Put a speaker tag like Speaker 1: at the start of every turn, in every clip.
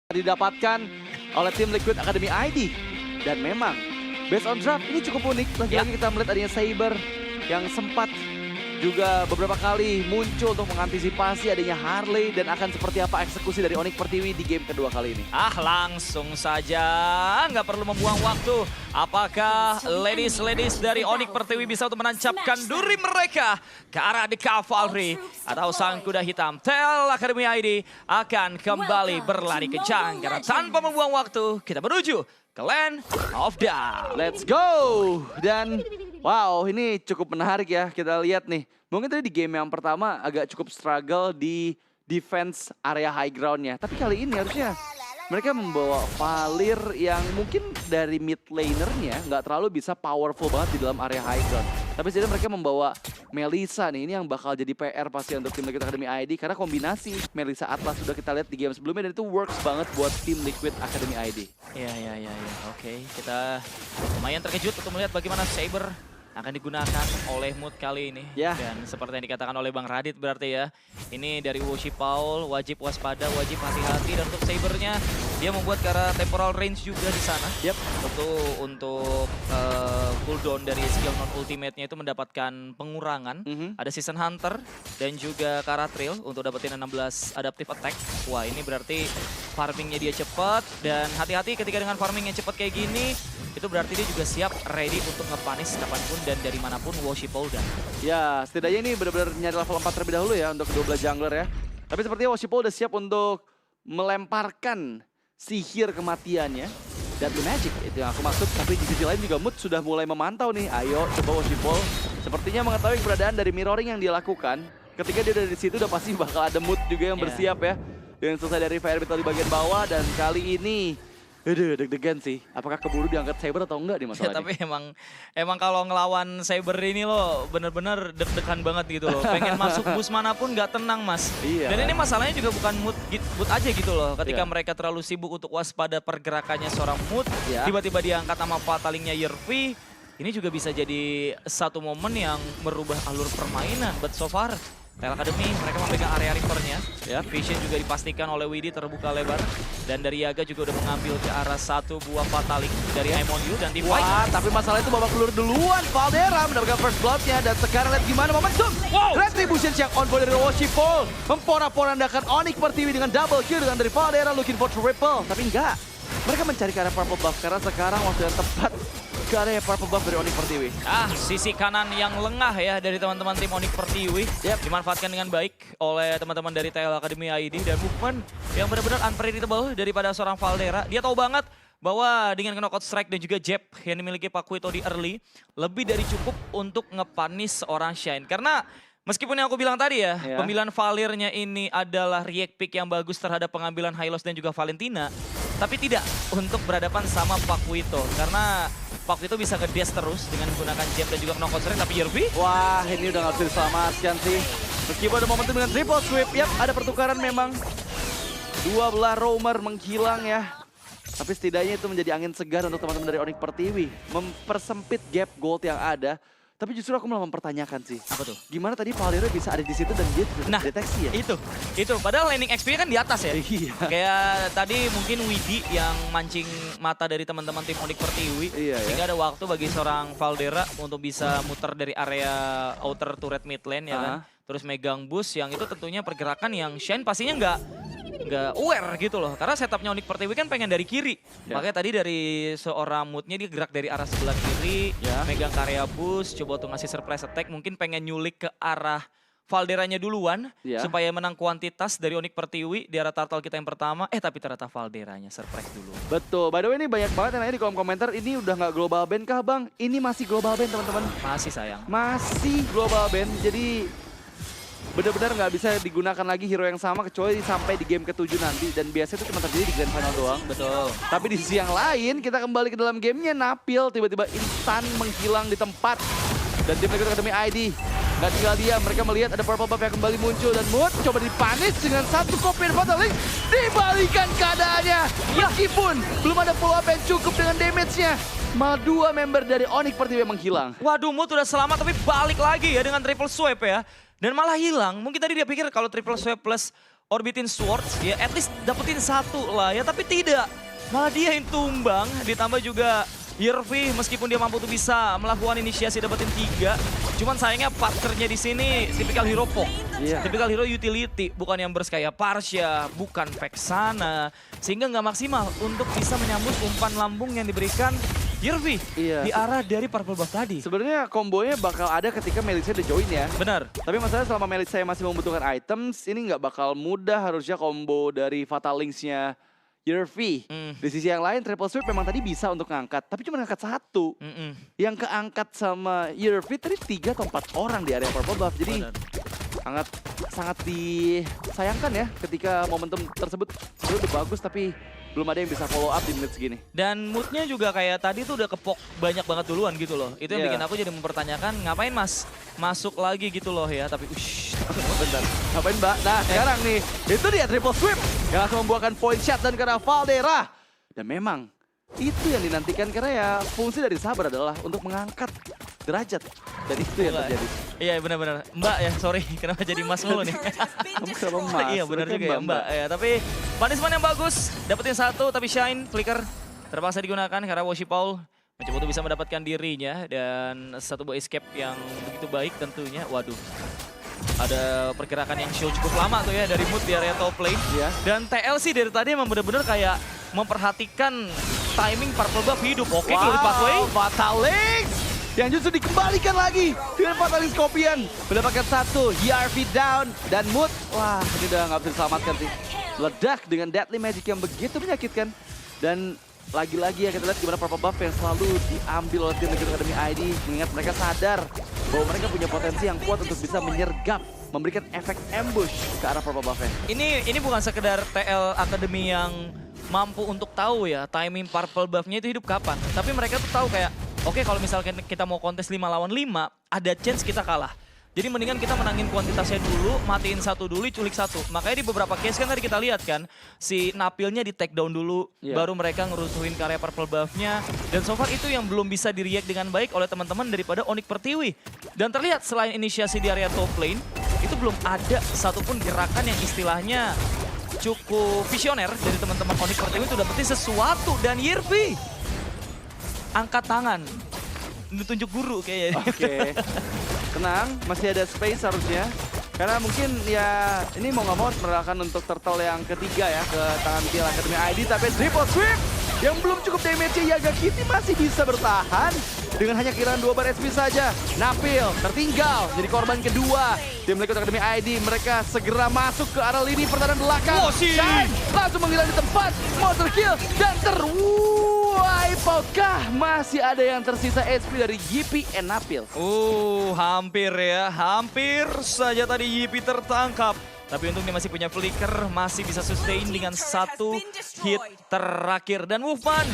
Speaker 1: didapatkan oleh tim Liquid Academy ID. Dan memang, based on draft ini cukup unik. Lagi-lagi kita melihat adanya Saber yang sempat juga beberapa kali muncul untuk mengantisipasi adanya Harley. Dan akan seperti apa eksekusi dari Onyx Pertiwi di game kedua kali ini.
Speaker 2: Langsung saja, nggak perlu membuang waktu. Apakah ladies dari Onyx Pertiwi bisa untuk menancapkan duri mereka ke arah The Cavalry? Atau sang kuda hitam Tel Academy ID akan kembali berlari kencang. Karena tanpa membuang waktu, kita menuju ke Land of Dawn.
Speaker 1: Let's go! Dan wow, ini cukup menarik ya kita lihat nih. Mungkin tadi di game yang pertama agak cukup struggle di defense area high ground-nya. Tapi kali ini harusnya mereka membawa Valir yang mungkin dari mid laner-nya nggak terlalu bisa powerful banget di dalam area high ground. Tapi setidaknya mereka membawa Melissa nih, ini yang bakal jadi PR pasti untuk tim Liquid Academy ID. Karena kombinasi Melissa Atlas sudah kita lihat di game sebelumnya dan itu works banget buat tim Liquid Academy ID.
Speaker 2: Ya. Oke, kita lumayan terkejut untuk melihat bagaimana Saber akan digunakan oleh Mood kali ini.
Speaker 1: Ya.
Speaker 2: Dan seperti yang dikatakan oleh Bang Radit berarti ya, ini dari Woshi Paul wajib waspada, wajib hati-hati. Dan untuk Sabernya, dia membuat ke arah temporal range juga di sana.
Speaker 1: Yep.
Speaker 2: Tentu untuk cooldown dari skill non-ultimate-nya itu mendapatkan pengurangan. Ada Season Hunter dan juga Karatrail untuk dapetin 16 adaptive attack. Wah, ini berarti farmingnya dia cepat. Dan hati-hati ketika dengan farmingnya cepat kayak gini, itu berarti dia juga siap ready untuk ngepanis kapanpun dan dari manapun Woshi Paul dan.
Speaker 1: Ya, setidaknya ini benar-benar nyari level 4 terlebih dahulu ya untuk kedua belah jungler ya. Tapi sepertinya Woshi Paul udah siap untuk melemparkan sihir kematiannya. Deadly Magic itu yang aku maksud. Tapi di sisi lain juga Mood sudah mulai memantau nih. Ayo coba Woshi Paul sepertinya mengetahui keberadaan dari mirroring yang dia lakukan. Ketika dia udah di situ udah pasti bakal ada Mood juga yang bersiap ya. Yang selesai dari fire battle di bagian bawah dan kali ini aduh, deg-degan sih. Apakah keburu diangkat Saber atau enggak di masalah
Speaker 2: Ya, tapi emang kalau ngelawan Saber ini lo bener-bener deg-degan banget gitu loh. Pengen masuk bus manapun nggak tenang, Mas.
Speaker 1: Iya.
Speaker 2: Dan ini masalahnya juga bukan mood aja gitu loh. Ketika mereka terlalu sibuk untuk waspada pergerakannya seorang Mood, tiba-tiba diangkat sama fatalingnya Yervi. Ini juga bisa jadi satu momen yang merubah alur permainan. But so far, Tel Academy mereka memegang area rivernya. Vision juga dipastikan oleh Widi terbuka lebar. Dan dari Yaga juga udah mengambil ke arah satu buah fataling dari Aimonyu dan tim fight.
Speaker 1: Wah, tapi masalah itu babak belur duluan. Valdera mendapatkan first blood-nya dan sekarang lihat gimana momentum. Retribution yang on board dari Woshi Paul. Memporak-porandakan Onyx Pertiwi dengan double kill dengan dari Valdera looking for triple. Tapi enggak. Mereka mencari ke arah purple buff karena sekarang waktu yang tepat ke arah purple buff dari Onyx Pertiwi.
Speaker 2: Sisi kanan yang lengah ya dari teman-teman tim Onyx Pertiwi. Dimanfaatkan dengan baik oleh teman-teman dari TL Academy ID. Dan movement yang benar-benar unpredictable daripada seorang Valdera. Dia tahu banget bahwa dengan knockout strike dan juga jab yang dimiliki Pak Kuito di early, lebih dari cukup untuk ngepanis seorang Shine. Karena meskipun yang aku bilang tadi ya, pemilihan Valirnya ini adalah react pick yang bagus terhadap pengambilan Hylos dan juga Valentina. Tapi tidak untuk berhadapan sama Pak Kuito. Karena Pak Kuito bisa nge-dash terus dengan menggunakan jab dan juga knockout strike. Tapi Yervi?
Speaker 1: Wah, ini udah gak bisa diselamatkan sih. Meskipun ada momentum dengan triple sweep, ada pertukaran memang. Dua belah roamer menghilang ya. Tapi setidaknya itu menjadi angin segar untuk teman-teman dari Onyx Pertiwi. Mempersempit gap gold yang ada. Tapi justru aku malah mempertanyakan sih.
Speaker 2: Apa tuh?
Speaker 1: Gimana tadi Valdera bisa ada di situ dan dia tidak deteksi ya?
Speaker 2: Itu. Padahal landing XP kan di atas ya.
Speaker 1: Iya.
Speaker 2: Kayak tadi mungkin Widi yang mancing mata dari teman-teman tim Onyx Pertiwi. Sehingga ada waktu bagi seorang Valdera untuk bisa muter dari area outer turret mid lane ya kan. Terus megang boost yang itu tentunya pergerakan yang Shine pastinya nggak aware gitu loh. Karena setupnya Onyx Pertiwi kan pengen dari kiri. Makanya tadi dari seorang Moodnya dia gerak dari arah sebelah kiri. Megang karya boost, coba untuk ngasih surprise attack. Mungkin pengen nyulik ke arah Valderanya duluan. Supaya menang kuantitas dari Onyx Pertiwi di arah turtle kita yang pertama. Tapi ternyata Valderanya surprise dulu.
Speaker 1: Betul. By the way ini banyak banget yang nanya di kolom komentar. Ini udah nggak global ban kah Bang? Ini masih global ban teman-teman.
Speaker 2: Masih sayang.
Speaker 1: Masih global ban. Jadi benar-benar nggak bisa digunakan lagi hero yang sama kecuali sampai di game ke-7 nanti. Dan biasanya itu cuma terjadi di grand final doang.
Speaker 2: Betul.
Speaker 1: Tapi di sisi yang lain kita kembali ke dalam gamenya. Napil tiba-tiba instan menghilang di tempat. Dan tim Liquid Academy ID nggak tinggal diam. Mereka melihat ada purple buff yang kembali muncul. Dan Mood coba dipanis dengan satu copy Fataling. Dibalikan keadaannya. Meskipun belum ada follow up yang cukup dengan damage-nya. Malah dua member dari Onyx Pertiwi menghilang.
Speaker 2: Waduh, Mood udah selamat tapi balik lagi ya dengan triple swipe ya. Dan malah hilang. Mungkin tadi dia pikir kalau triple swipe plus orbitin Swords, ya at least dapetin satu lah ya, tapi tidak. Malah dia yang tumbang, ditambah juga Yervi meskipun dia mampu tuh bisa melakukan inisiasi dapetin 3. Cuman sayangnya partnernya di sini tipikal hero poke. Tipikal hero utility, bukan yang burst kayak Parsha, bukan Vexana. Sehingga nggak maksimal untuk bisa menyambut umpan lambung yang diberikan Yervi di arah dari purple buff tadi.
Speaker 1: Sebenarnya kombonya bakal ada ketika Melissa udah join ya.
Speaker 2: Benar.
Speaker 1: Tapi masalahnya selama Melissa masih membutuhkan items, ini nggak bakal mudah harusnya combo dari Fatal Links-nya Yervi. Di sisi yang lain, Triple Sweep memang tadi bisa untuk ngangkat, tapi cuma ngangkat 1. Yang keangkat sama Yervi tadi 3 atau 4 orang di area purple buff. Jadi sangat disayangkan ya ketika momentum tersebut udah bagus tapi belum ada yang bisa follow up di menit segini.
Speaker 2: Dan moodnya juga kayak tadi tuh udah kepok banyak banget duluan gitu loh. Itu yang bikin aku jadi mempertanyakan ngapain Mas masuk lagi gitu loh ya. Tapi
Speaker 1: bentar, ngapain Mbak? Nah sekarang nih, itu dia Triple Sweep yang langsung membuahkan point shot dan karena Valdera. Dan memang itu yang dinantikan karena ya fungsi dari Saber adalah untuk mengangkat derajat. Dan itu yang terjadi.
Speaker 2: Iya benar-benar. Mbak ya, sorry kenapa jadi Mas mulu nih.
Speaker 1: Kamu kenapa Mas?
Speaker 2: Iya benar juga ya Mbak. Ya, tapi punishment yang bagus, dapetin 1 tapi Shine, Flicker terpaksa digunakan karena Woshi Paul mencoba untuk bisa mendapatkan dirinya dan satu buah escape yang begitu baik tentunya. Waduh. Ada pergerakan yang show cukup lama tuh ya dari Mood di area top lane. Dan TLC dari tadi emang benar-benar kayak memperhatikan timing purple buff hidup. Oke, Glory Pathway.
Speaker 1: Fatal Links yang justru dikembalikan lagi dengan Fatal Links Scorpion. Mendapatkan 1, ERV down dan Mood. Wah, ini udah nggak bisa diselamatkan sih. Ledak dengan Deadly Magic yang begitu menyakitkan. Dan lagi-lagi ya kita lihat gimana purple buff yang selalu diambil oleh tim Liquid Academy ID. Mengingat mereka sadar bahwa mereka punya potensi yang kuat untuk bisa menyergap, memberikan efek ambush ke arah purple buff-nya.
Speaker 2: Ini bukan sekedar TL Academy yang mampu untuk tahu ya timing purple buff-nya itu hidup kapan. Tapi mereka tuh tahu kayak, oke kalau misalkan kita mau kontes 5 lawan 5, ada chance kita kalah. Jadi mendingan kita menangin kuantitasnya dulu, matiin 1 dulu, culik 1. Makanya di beberapa case kan tadi kita lihat kan, si Napilnya di take down dulu, baru mereka ngerusuhin karya purple buff-nya. Dan so far itu yang belum bisa di-react dengan baik oleh teman-teman daripada Onyx Pertiwi. Dan terlihat selain inisiasi di area top lane, itu belum ada satupun gerakan yang istilahnya cukup visioner dari teman-teman Onyx Pertiwi itu dapetin sesuatu. Dan Yervi angkat tangan, ditunjuk guru kayaknya.
Speaker 1: Oke. Tenang, masih ada space harusnya. Karena mungkin ya ini mau nggak mau merelakan untuk turtle yang ketiga ya ke tangan TL Academy ID. Tapi Triple Sweep yang belum cukup damage-nya Yaga Kitty masih bisa bertahan. Dengan hanya kehilangan 2 bar HP saja. Napil tertinggal jadi korban kedua. Tim Liquid Academy ID mereka segera masuk ke arah lini pertahanan belakang. Shine langsung menghilang di tempat. Monster kill dan apakah masih ada yang tersisa HP dari Yipi and Napil?
Speaker 2: Hampir ya. Hampir saja tadi Yipi tertangkap. Tapi untungnya masih punya flicker, masih bisa sustain dengan 1 hit terakhir. Dan Wolfman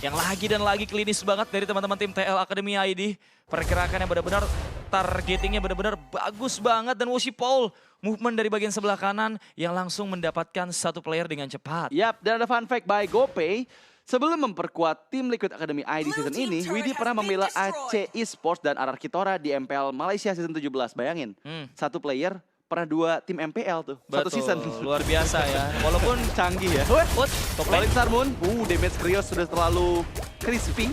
Speaker 2: yang lagi dan lagi klinis banget dari teman-teman tim TL Academy ID. Pergerakannya benar-benar, targetingnya benar-benar bagus banget. Dan Woshi Paul, movement dari bagian sebelah kanan yang langsung mendapatkan 1 player dengan cepat.
Speaker 1: Yap, dan ada fun fact by GoPay. Sebelum memperkuat tim Liquid Academy ID season ini, Widhi pernah membela AC Esports dan RR Kitora di MPL Malaysia season 17. Bayangin, 1 player pernah 2 tim MPL tuh,
Speaker 2: Betul,
Speaker 1: 1 season.
Speaker 2: Luar biasa ya, walaupun
Speaker 1: canggih ya.
Speaker 2: top lane.
Speaker 1: Rolling Star Moon, damage Krios sudah terlalu crispy.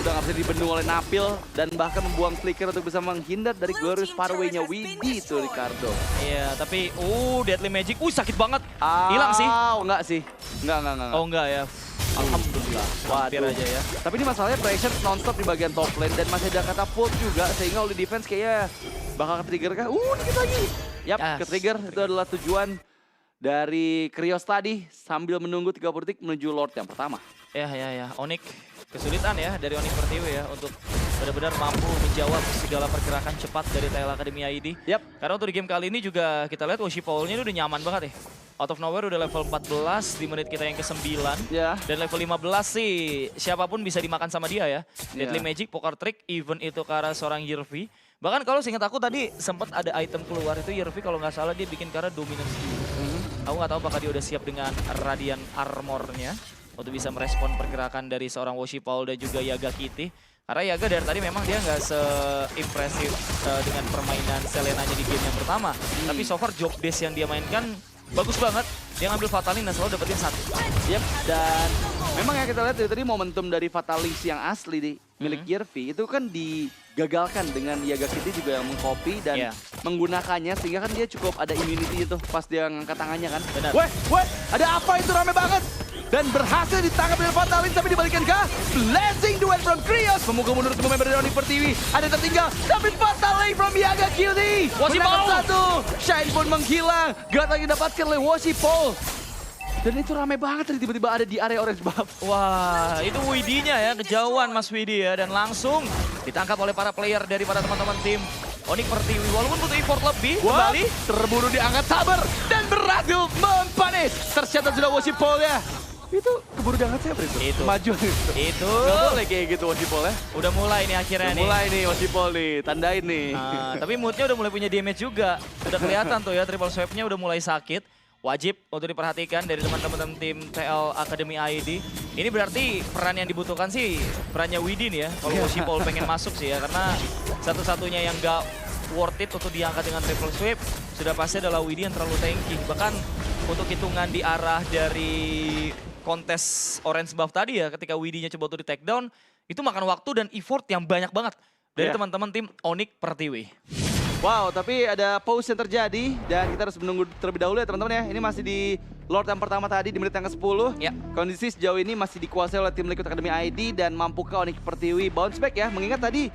Speaker 1: Udah gak bisa dibendung oleh Napil dan bahkan membuang flicker untuk bisa menghindar dari glorious pathway-nya Widhi itu Ricardo.
Speaker 2: Iya, tapi Deadly Magic, sakit banget. Hilang sih.
Speaker 1: Enggak sih. Enggak.
Speaker 2: Oh enggak ya.
Speaker 1: Alhamdulillah.
Speaker 2: Hampir aja ya.
Speaker 1: Tapi ini masalahnya pressure non-stop di bagian top lane dan masih ada kata pull juga sehingga oleh defense kayaknya bakal ke-trigger kah? Dikit lagi. Yap, ke-trigger itu adalah tujuan dari Krios tadi sambil menunggu 30 detik menuju Lord yang pertama.
Speaker 2: Ya. Onyx kesulitan ya dari Onyx Pertiwi ya untuk benar-benar mampu menjawab segala pergerakan cepat dari TL Academy ID. Karena untuk di game kali ini juga kita lihat Woshi Paul-nya udah nyaman banget ya. Out of nowhere udah level 14 di menit kita yang ke-9. Dan level 15 sih siapapun bisa dimakan sama dia ya. Deadly Magic, Poker Trick, even itu ke arah seorang Yervi. Bahkan kalau seingat aku tadi sempat ada item keluar itu Yervi kalau nggak salah dia bikin ke arah Dominance. Aku nggak tahu apakah dia udah siap dengan Radiant Armor-nya untuk bisa merespon pergerakan dari seorang Woshi Paul dan juga Yaga Kitty. Karena Yaga dari tadi memang dia nggak se-impresif dengan permainan Selenanya di game yang pertama. Tapi so far job base yang dia mainkan bagus banget. Dia ngambil Fatalin dan selalu dapetin 1.
Speaker 1: Yep, dan memang ya kita lihat dari tadi momentum dari Fatalis yang asli di milik Yervi itu kan digagalkan dengan Yaga Kitty juga yang mengcopy dan menggunakannya sehingga kan dia cukup ada immunity itu pas dia ngangkat tangannya kan.
Speaker 2: Benar.
Speaker 1: Weh, ada apa itu rame banget? Dan berhasil ditangkap dengan Fatalin tapi dibalikan ke Blessing Duet from Krios. Memukul mundur semua member dari Onyx Pertiwi. Ada yang tertinggal tapi Fatalin from Yaga Kitty. Menangkap 1. Shine pun menghilang. Gak lagi dapatkan oleh Woshipol. Dan itu rame banget tadi tiba-tiba ada di area orange buff.
Speaker 2: Wah, itu Widi-nya ya, kejauhan Mas Widi ya. Dan langsung ditangkap oleh para player daripada teman-teman tim Onyx Pertiwi. Walaupun butuh effort lebih, kembali
Speaker 1: terburu diangkat sabar dan berhasil mempanis. Tercatat sudah Woshipol ya. Itu keburu diangkat siapa itu? Maju itu. Gak boleh kayak gitu Woshipol ya.
Speaker 2: Udah mulai nih akhirnya nih.
Speaker 1: Mulai nih Woshipol nih, tandain nih.
Speaker 2: Tapi moodnya udah mulai punya damage juga. Udah kelihatan tuh ya, triple swipe-nya udah mulai sakit. Wajib untuk diperhatikan dari teman-teman tim TL Academy ID. Ini berarti peran yang dibutuhkan sih perannya Widin ya. Kalau Woshipol pengen masuk sih ya. Karena satu-satunya yang gak worth it untuk diangkat dengan triple sweep sudah pasti adalah Widi yang terlalu tanky. Bahkan untuk hitungan di arah dari kontes orange buff tadi ya, ketika Widi-nya coba untuk di take down, itu makan waktu dan effort yang banyak banget dari teman-teman tim Onyx Pertiwi.
Speaker 1: Wow, tapi ada pause yang terjadi dan kita harus menunggu terlebih dahulu ya teman-teman ya. Ini masih di Lord yang pertama tadi di menit yang ke-10.
Speaker 2: Ya.
Speaker 1: Kondisi sejauh ini masih dikuasai oleh tim Liquid Academy ID dan mampukah Onyx Pertiwi bounce back ya. Mengingat tadi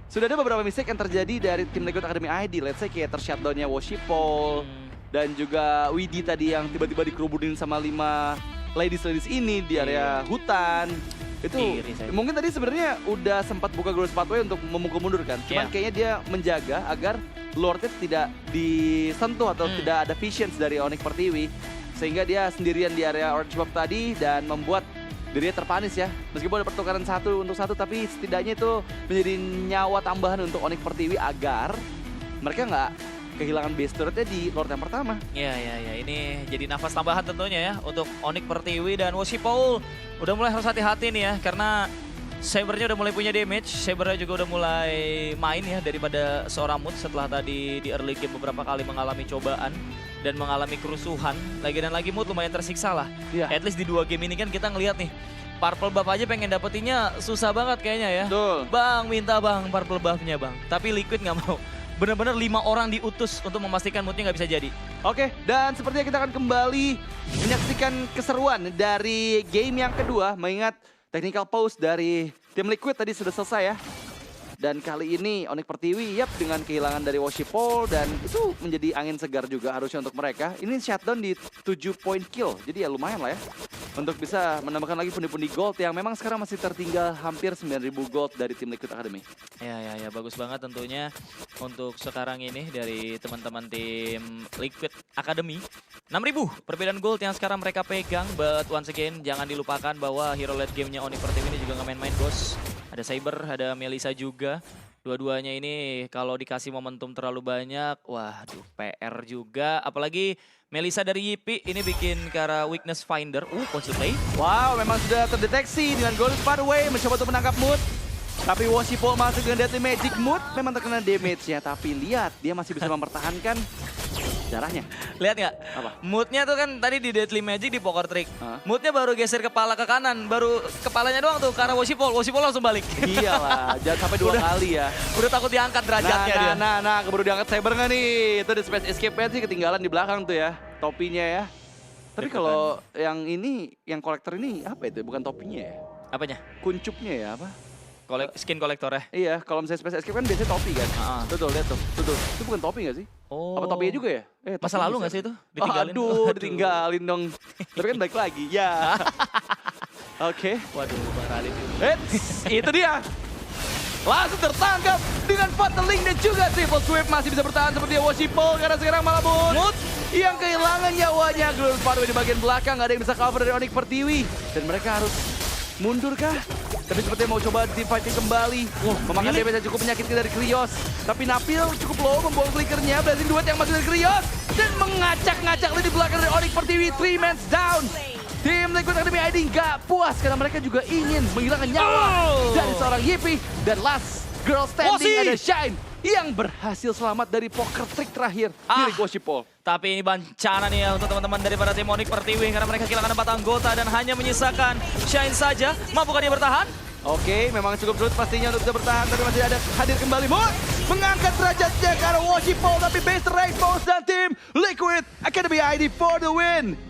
Speaker 1: sudah ada beberapa mistake yang terjadi dari tim Liquid Academy ID. Let's say kayak tershutdown-nya Woshipol dan juga Widi tadi yang tiba-tiba dikerubunin sama 5 ladies ini di area hutan. Itu mungkin tadi sebenarnya udah sempat buka Glorious Pathway untuk memukul mundur kan. Cuman kayaknya dia menjaga agar Lordnya tidak disentuh atau tidak ada visions dari Onyx Pertiwi. Sehingga dia sendirian di area orange buff tadi dan membuat dirinya terpanis ya. Meskipun ada pertukaran 1 untuk 1 tapi setidaknya itu menjadi nyawa tambahan untuk Onyx Pertiwi agar mereka nggak kehilangan base turretnya di Lord yang pertama.
Speaker 2: Iya. Ini jadi nafas tambahan tentunya ya untuk Onyx Pertiwi dan Woshipol. Udah mulai harus hati-hati nih ya, karena Sabernya udah mulai punya damage. Sabernya juga udah mulai main ya daripada seorang Mood setelah tadi di early game beberapa kali mengalami cobaan dan mengalami kerusuhan. Lagi dan lagi Mood lumayan tersiksa lah. At least di 2 game ini kan kita ngeliat nih, purple buff aja pengen dapetinnya susah banget kayaknya ya.
Speaker 1: Betul.
Speaker 2: Bang, minta bang purple buffnya bang. Tapi Liquid nggak mau. Benar-benar 5 orang diutus untuk memastikan moodnya nggak bisa jadi.
Speaker 1: Oke, dan sepertinya kita akan kembali menyaksikan keseruan dari game yang kedua. Mengingat technical pause dari tim Liquid tadi sudah selesai ya. Dan kali ini Onyx Pertiwi dengan kehilangan dari Woshipol dan itu menjadi angin segar juga harusnya untuk mereka. Ini shutdown di 7 point kill, jadi ya lumayan lah ya. Untuk bisa menambahkan lagi pundi-pundi gold yang memang sekarang masih tertinggal hampir 9.000 gold dari tim Liquid Academy.
Speaker 2: Ya, bagus banget tentunya untuk sekarang ini dari teman-teman tim Liquid Academy. 6.000 perbedaan gold yang sekarang mereka pegang, but once again jangan dilupakan bahwa hero late game-nya Onyx Pertiwi ini juga nggak main-main bos. Ada Saber, ada Melissa juga. Dua-duanya ini kalau dikasih momentum terlalu banyak, waduh PR juga. Apalagi Melissa dari Yipi ini bikin ke arah weakness finder. Constant play.
Speaker 1: Wow, memang sudah terdeteksi dengan Glorious Pathway mencoba untuk menangkap Mood. Tapi Woshipol masuk dengan Deadly Magic. Mood memang terkena damage-nya, tapi lihat dia masih bisa mempertahankan darahnya.
Speaker 2: Lihat nggak?
Speaker 1: Apa?
Speaker 2: Moodnya tuh kan tadi di Deadly Magic di poker trick. Moodnya baru geser kepala ke kanan, baru kepalanya doang tuh ke arah Woshipol. Woshipol langsung balik.
Speaker 1: Iyalah, jangan sampai 2 kali ya.
Speaker 2: Udah takut diangkat derajatnya dia.
Speaker 1: Nah, keburu diangkat Saber nggak nih? Itu di Space Escape-nya sih ketinggalan di belakang tuh ya, topinya ya. Tapi kalau yang ini, yang kolektor ini apa itu? Bukan topinya ya?
Speaker 2: Apanya?
Speaker 1: Kuncupnya ya apa?
Speaker 2: Skin kolektornya.
Speaker 1: Iya, kalau misalnya Space Escape kan biasanya topi kan. Tuh, lihat tuh. Itu bukan topi nggak sih? Apa topinya juga ya?
Speaker 2: Masa lalu nggak sih itu? Ditinggalin.
Speaker 1: Aduh, ditinggalin dong. Tapi kan balik lagi, ya. Oke.
Speaker 2: Waduh, Bang Radit.
Speaker 1: Itu dia. Langsung tertangkap dengan Fatal Link dan juga Triple Sweep masih bisa bertahan seperti Woshipol karena sekarang malah Mood yang kehilangan nyawanya. Glorious Pathway di bagian belakang, nggak ada yang bisa cover dari Onyx Pertiwi dan mereka harus mundur kah? Tapi sepertinya mau coba di-fighting kembali. Memakan damage yang cukup menyakitkan dari Krios. Tapi Napil cukup low membuang flickernya. Blessing Duet yang masuk dari Krios. Dan mengacak-ngacak di belakang dari Onyx Pertiwi. 3 men down. Tim Liquid Academy ID nggak puas karena mereka juga ingin menghilangkan nyawa dari seorang Yipi. Dan last girl standing ada Shine yang berhasil selamat dari poker trick terakhir milik Woshipol.
Speaker 2: Tapi ini bencana nih ya untuk teman-teman daripada tim Onyx Pertiwi karena mereka kehilangan 4 anggota dan hanya menyisakan Shine saja. Mampukah dia bertahan?
Speaker 1: Oke, memang cukup sulit pastinya untuk bisa bertahan, tapi masih ada hadir kembali Moon mengangkat derajatnya karena Washi Paul, tapi base Rainbows dan tim Liquid Academy ID for the win.